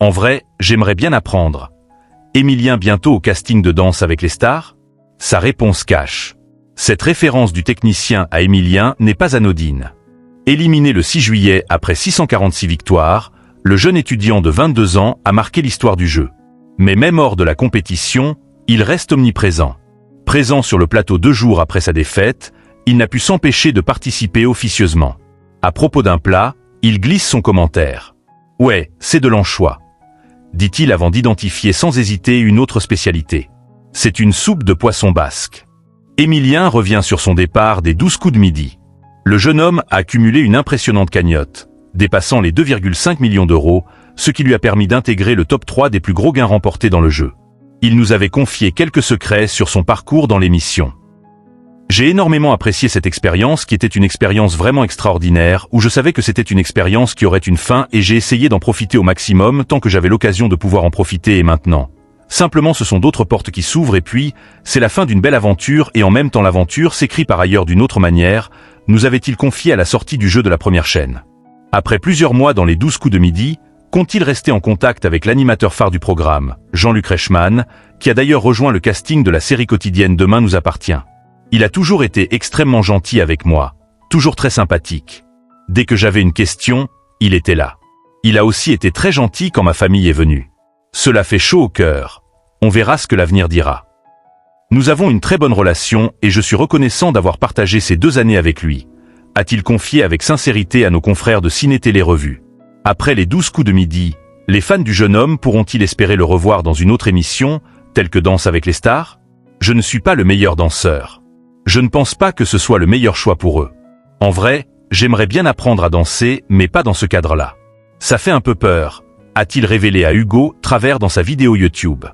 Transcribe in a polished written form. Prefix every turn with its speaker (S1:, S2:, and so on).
S1: En vrai, j'aimerais bien apprendre. Émilien bientôt au casting de Danse avec les stars? Sa réponse cache. Cette référence du technicien à Émilien n'est pas anodine. Éliminé le 6 juillet après 646 victoires, le jeune étudiant de 22 ans a marqué l'histoire du jeu. Mais même hors de la compétition, il reste omniprésent. Présent sur le plateau 2 jours après sa défaite, il n'a pu s'empêcher de participer officieusement. À propos d'un plat, il glisse son commentaire. « Ouais, c'est de l'anchois », dit-il avant d'identifier sans hésiter une autre spécialité. C'est une soupe de poisson basque. Émilien revient sur son départ des 12 coups de midi. Le jeune homme a accumulé une impressionnante cagnotte, dépassant les 2,5 millions d'euros, ce qui lui a permis d'intégrer le top 3 des plus gros gains remportés dans le jeu. Il nous avait confié quelques secrets sur son parcours dans l'émission. J'ai énormément apprécié cette expérience qui était une expérience vraiment extraordinaire, où je savais que c'était une expérience qui aurait une fin et j'ai essayé d'en profiter au maximum tant que j'avais l'occasion de pouvoir en profiter et maintenant. Simplement ce sont d'autres portes qui s'ouvrent et puis, c'est la fin d'une belle aventure et en même temps l'aventure s'écrit par ailleurs d'une autre manière, nous avait-il confié à la sortie du jeu de la première chaîne. Après plusieurs mois dans les 12 coups de midi, compte-t-il rester en contact avec l'animateur phare du programme, Jean-Luc Reichmann, qui a d'ailleurs rejoint le casting de la série quotidienne Demain nous appartient. Il a toujours été extrêmement gentil avec moi, toujours très sympathique. Dès que j'avais une question, il était là. Il a aussi été très gentil quand ma famille est venue. Cela fait chaud au cœur. On verra ce que l'avenir dira. Nous avons une très bonne relation et je suis reconnaissant d'avoir partagé ces 2 années avec lui, a-t-il confié avec sincérité à nos confrères de Ciné Télé Revue. Après les 12 coups de midi, les fans du jeune homme pourront-ils espérer le revoir dans une autre émission, telle que Danse avec les stars? Je ne suis pas le meilleur danseur. Je ne pense pas que ce soit le meilleur choix pour eux. En vrai, j'aimerais bien apprendre à danser, mais pas dans ce cadre-là. Ça fait un peu peur, a-t-il révélé à Hugo Travers dans sa vidéo YouTube.